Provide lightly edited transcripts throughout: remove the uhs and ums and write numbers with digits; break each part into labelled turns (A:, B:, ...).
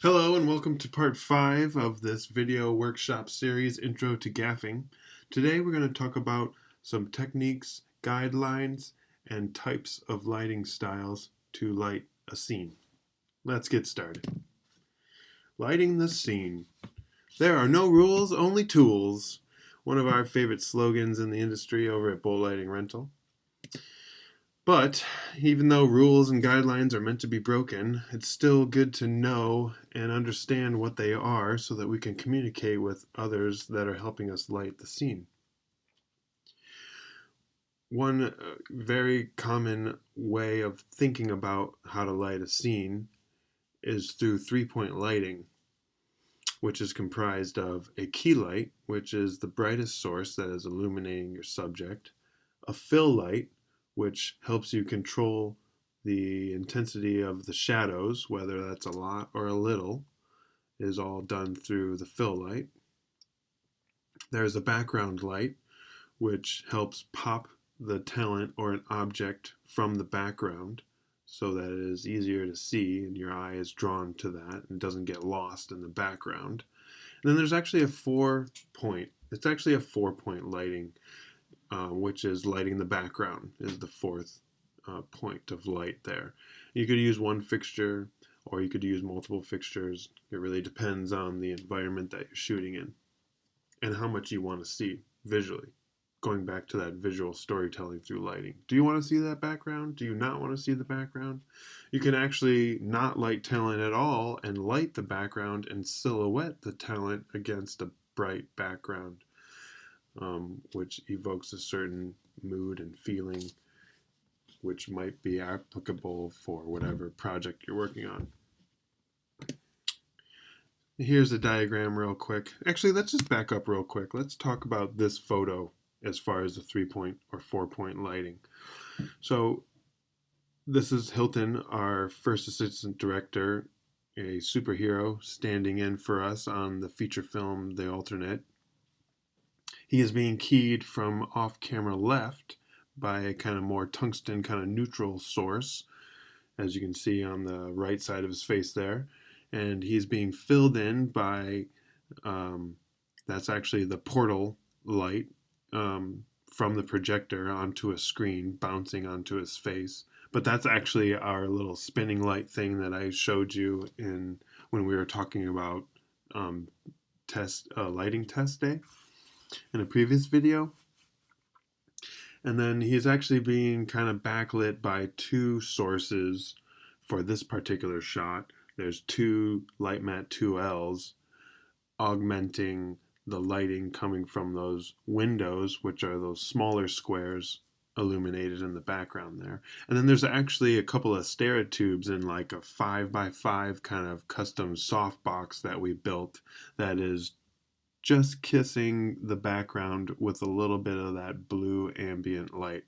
A: Hello and welcome to part 5 of this video workshop series, Intro to Gaffing. Today we're going to talk about some techniques, guidelines, and types of lighting styles to light a scene. Let's get started. Lighting the scene. There are no rules, only tools. One of our favorite slogans in the industry over at Bolt Lighting Rental. But even though rules and guidelines are meant to be broken, it's still good to know and understand what they are so that we can communicate with others that are helping us light the scene. One very common way of thinking about how to light a scene is through three-point lighting, which is comprised of a key light, which is the brightest source that is illuminating your subject, a fill light, which helps you control the intensity of the shadows, whether that's a lot or a little, is all done through the fill light. There's a background light, which helps pop the talent or an object from the background so that it is easier to see and your eye is drawn to that and doesn't get lost in the background. And then there's actually a four-point lighting, which is lighting the background, is the fourth point of light there. You could use one fixture or you could use multiple fixtures. It really depends on the environment that you're shooting in and how much you want to see visually. Going back to that visual storytelling through lighting. Do you want to see that background? Do you not want to see the background? You can actually not light talent at all and light the background and silhouette the talent against a bright background, which evokes a certain mood and feeling which might be applicable for whatever project you're working on. Here's a diagram real quick. Actually, let's just back up real quick. Let's talk about this photo as far as the 3-point or 4-point lighting. So this is Hilton, our first assistant director, a superhero standing in for us on the feature film The Alternate. He is being keyed from off-camera left by a kind of more tungsten kind of neutral source, as you can see on the right side of his face there. And he's being filled in by, that's actually the portal light from the projector onto a screen, bouncing onto his face. But that's actually our little spinning light thing that I showed you in when we were talking about lighting test day in a previous video. And then he's actually being kind of backlit by two sources for this particular shot. There's two light matte 2Ls augmenting the lighting coming from those windows, which are those smaller squares illuminated in the background there. And then there's actually a couple of stereotubes in like a 5x5 kind of custom softbox that we built that is just kissing the background with a little bit of that blue ambient light.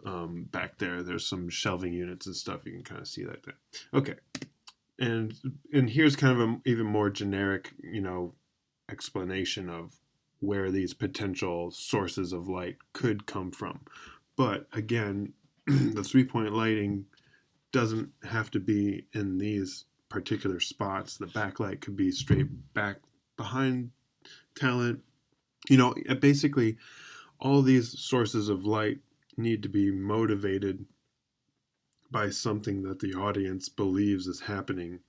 A: Back there, there's some shelving units and stuff. You can kind of see that there. Okay. And here's kind of an even more generic, explanation of where these potential sources of light could come from. But again, the 3-point lighting doesn't have to be in these particular spots. The backlight could be straight back behind talent. Basically, all these sources of light need to be motivated by something that the audience believes is happening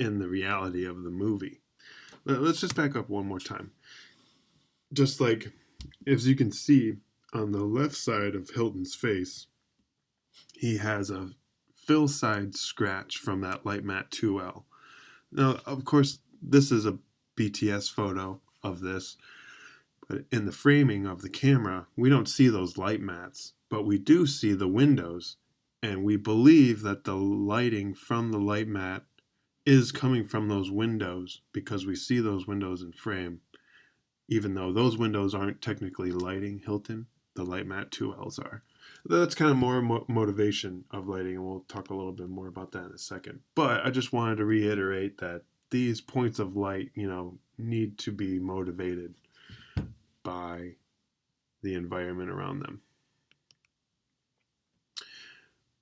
A: in the reality of the movie. Let's just back up one more time. Just like, as you can see on the left side of Hilton's face, he has a fill side scratch from that light matte 2L. Now, of course, this is a BTS photo of this, but in the framing of the camera, we don't see those light mats, but we do see the windows, and we believe that the lighting from the light mat is coming from those windows because we see those windows in frame, even though those windows aren't technically lighting Hilton, the light matte 2Ls are. That's kind of more motivation of lighting, and we'll talk a little bit more about that in a second. But I just wanted to reiterate that these points of light, need to be motivated by the environment around them.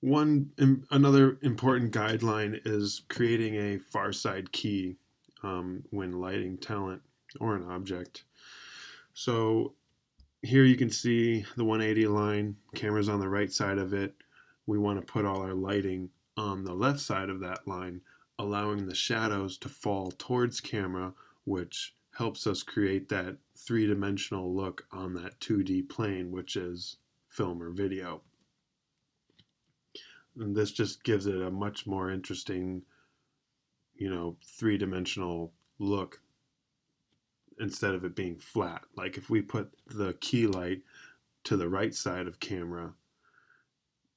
A: Another important guideline is creating a farside key when lighting talent or an object. So here you can see the 180 line, camera's on the right side of it. We want to put all our lighting on the left side of that line, allowing the shadows to fall towards camera, which helps us create that three-dimensional look on that 2D plane, which is film or video. And this just gives it a much more interesting, three-dimensional look instead of it being flat. Like if we put the key light to the right side of camera,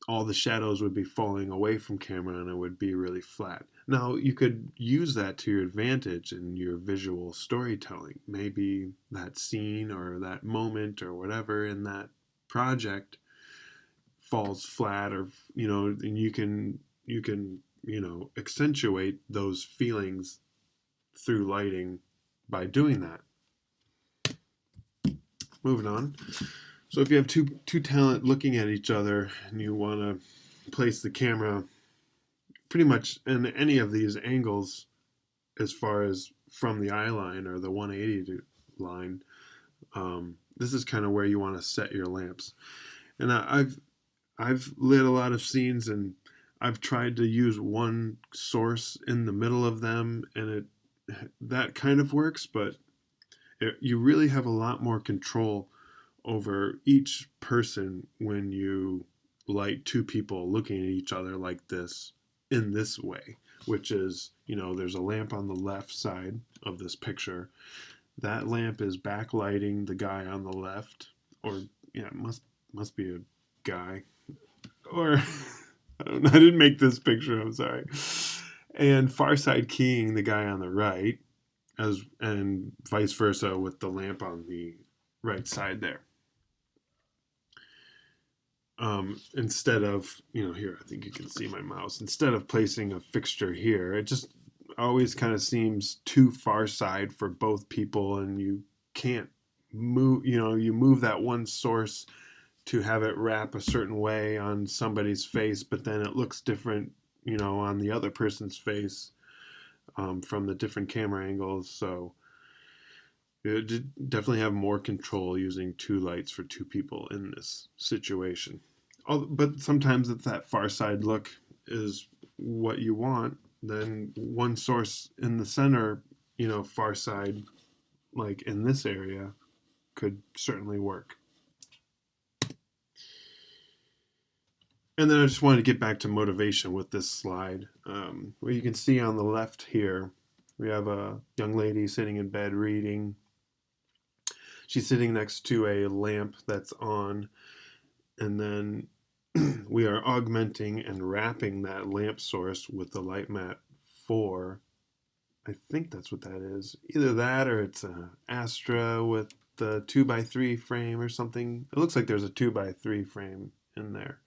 A: all the shadows would be falling away from camera and it would be really flat. Now, you could use that to your advantage in your visual storytelling. Maybe that scene or that moment or whatever in that project falls flat, or and you can accentuate those feelings through lighting by doing that. Moving on. So if you have two talent looking at each other and you want to place the camera pretty much in any of these angles, as far as from the eye line or the 180 line, this is kind of where you want to set your lamps. And I've lit a lot of scenes, and I've tried to use one source in the middle of them, and that kind of works, but you really have a lot more control over each person when you light two people looking at each other like this, in this way, which is, there's a lamp on the left side of this picture. That lamp is backlighting the guy on the left, or it must be a guy, or I don't know, I didn't make this picture, I'm sorry. And farside keying the guy on the right, and vice versa with the lamp on the right side there. Instead of, here, I think you can see my mouse. Instead of placing a fixture here, it just always kind of seems too far side for both people, and you can't move, you move that one source to have it wrap a certain way on somebody's face, but then it looks different, on the other person's face from the different camera angles. So you definitely have more control using two lights for two people in this situation. But sometimes if that far side look is what you want, then one source in the center, far side, like in this area, could certainly work. And then I just wanted to get back to motivation with this slide. Where you can see on the left here, we have a young lady sitting in bed reading. She's sitting next to a lamp that's on, and then we are augmenting and wrapping that lamp source with the light mat 4. I think that's what that is. Either that or it's an Astra with the 2x3 frame or something. It looks like there's a 2x3 frame in there.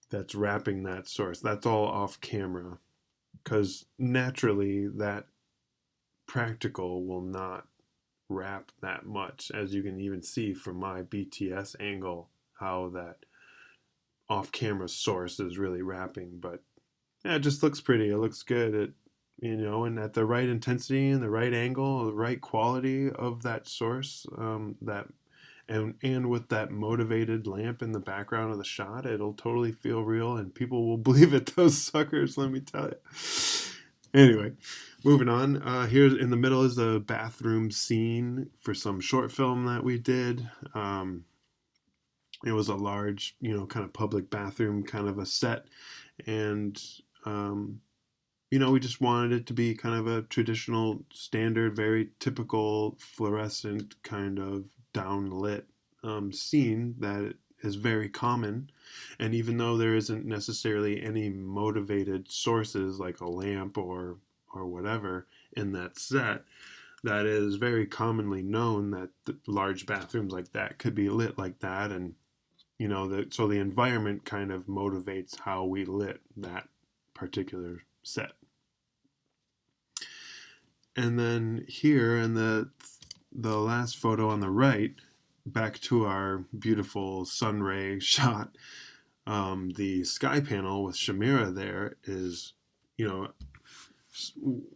A: That's wrapping that source. That's all off camera, because naturally that practical will not wrap that much, as you can even see from my BTS angle how that off-camera source is really wrapping. But yeah, it just looks pretty. It looks good. And at the right intensity and the right angle, the right quality of that source, and with that motivated lamp in the background of the shot, it'll totally feel real, and people will believe it. Those suckers, let me tell you. Anyway, moving on. Here in the middle is the bathroom scene for some short film that we did. It was a large, kind of public bathroom kind of a set, and we just wanted it to be kind of a traditional, standard, very typical fluorescent kind of downlit scene that is very common. And even though there isn't necessarily any motivated sources like a lamp or whatever in that set, that is very commonly known that the large bathrooms like that could be lit like that. And so the environment kind of motivates how we lit that particular set. And then here in the last photo on the right, back to our beautiful sun ray shot, the sky panel with Shamira there is, you know,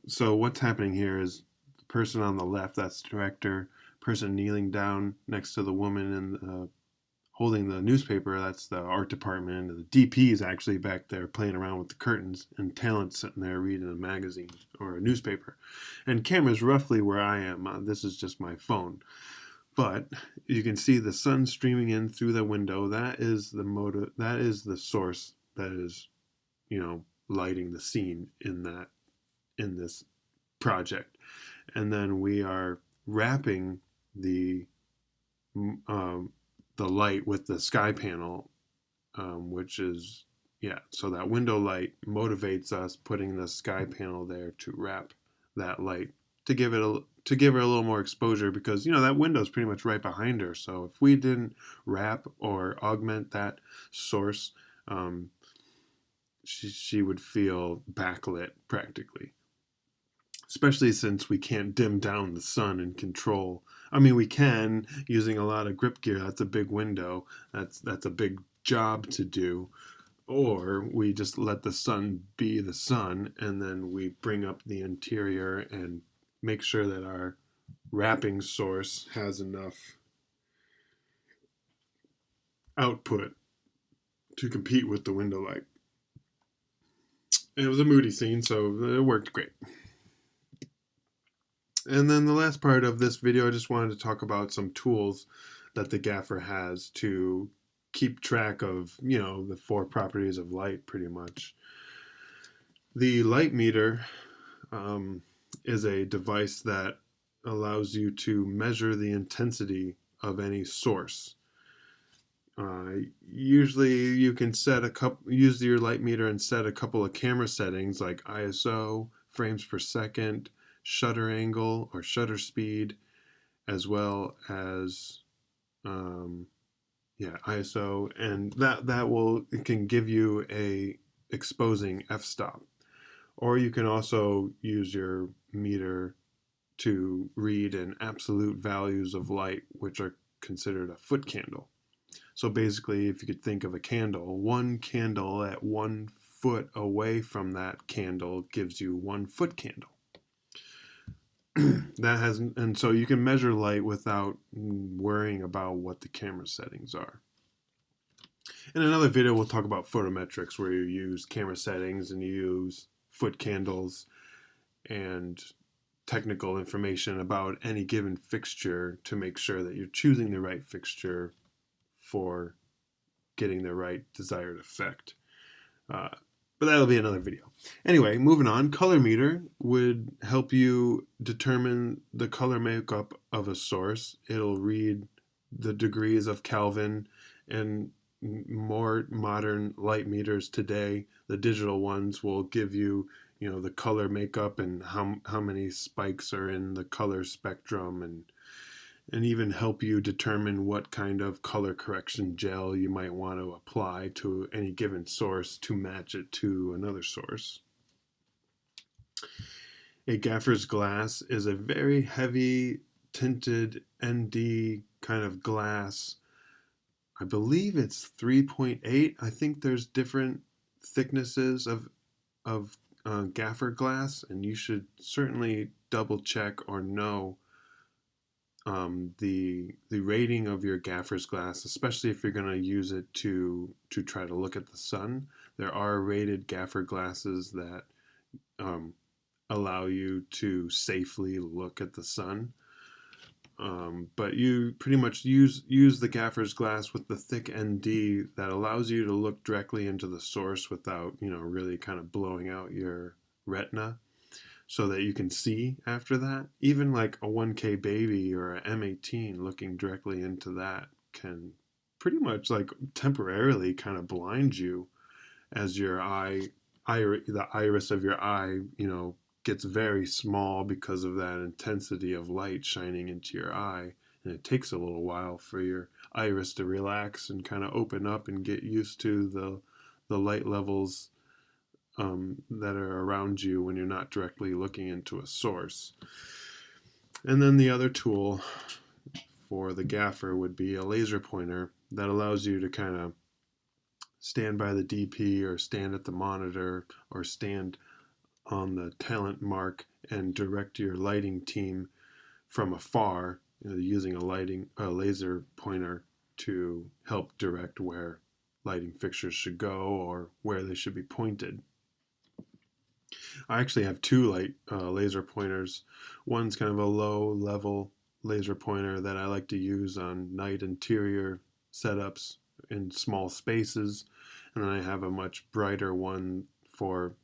A: so what's happening here is the person on the left, that's the director, person kneeling down next to the woman and holding the newspaper, that's the art department. The DP is actually back there playing around with the curtains, and talent's sitting there reading a magazine or a newspaper. And camera's roughly where I am. This is just my phone. But you can see the sun streaming in through the window. That is the motive. That is the source that is, lighting the scene in this project. And then we are wrapping the the light with the sky panel, which is, so that window light motivates us putting the sky panel there to wrap that light to give her a little more exposure, because that window is pretty much right behind her. So if we didn't wrap or augment that source, she would feel backlit practically, especially since we can't dim down the sun and control. I mean, we can using a lot of grip gear. That's a big window. That's a big job to do. Or we just let the sun be the sun, and then we bring up the interior and make sure that our wrapping source has enough output to compete with the window light. And it was a moody scene, so it worked great. And then the last part of this video, I just wanted to talk about some tools that the gaffer has to keep track of, the 4 properties of light, pretty much. The light meter is a device that allows you to measure the intensity of any source. Usually you can use your light meter and set a couple of camera settings like ISO, frames per second, shutter angle or shutter speed, as well as ISO, and it can give you a exposing f-stop. Or you can also use your meter to read in absolute values of light, which are considered a foot candle. So basically, if you could think of a candle, one candle at 1 foot away from that candle gives you 1 foot candle. And so you can measure light without worrying about what the camera settings are. In another video, we'll talk about photometrics, where you use camera settings and you use foot candles and technical information about any given fixture to make sure that you're choosing the right fixture for getting the right desired effect. But that'll be another video. Anyway, moving on, color meter would help you determine the color makeup of a source. It'll read the degrees of Kelvin, and more modern light meters today, the digital ones, will give you, the color makeup and how many spikes are in the color spectrum, and even help you determine what kind of color correction gel you might want to apply to any given source to match it to another source. A gaffer's glass is a very heavy tinted ND kind of glass. I believe it's 3.8. I think there's different thicknesses of gaffer glass, and you should certainly double check or know the rating of your gaffer's glass, especially if you're going to use it to try to look at the sun. There are rated gaffer glasses that allow you to safely look at the sun. But you pretty much use the gaffer's glass with the thick ND that allows you to look directly into the source without, really kind of blowing out your retina, so that you can see after that. Even like a 1K baby or a M18 looking directly into that can pretty much like temporarily kind of blind you, as your the iris of your eye, gets very small because of that intensity of light shining into your eye. And it takes a little while for your iris to relax and kind of open up and get used to the light levels that are around you when you're not directly looking into a source. And then the other tool for the gaffer would be a laser pointer that allows you to kind of stand by the DP or stand at the monitor or stand on the talent mark and direct your lighting team from afar, using a laser pointer to help direct where lighting fixtures should go or where they should be pointed. I actually have two laser pointers. One's kind of a low level laser pointer that I like to use on night interior setups in small spaces, and then I have a much brighter one for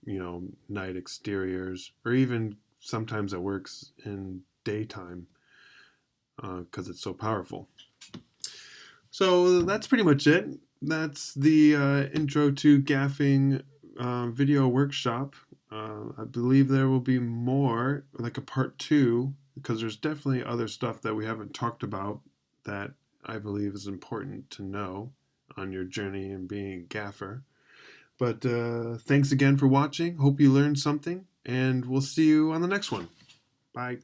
A: night exteriors, or even sometimes it works in daytime because it's so powerful. So that's pretty much it. That's the intro to gaffing video workshop. I believe there will be more, like a part 2, because there's definitely other stuff that we haven't talked about that I believe is important to know on your journey in being a gaffer. But thanks again for watching. Hope you learned something, and we'll see you on the next one. Bye.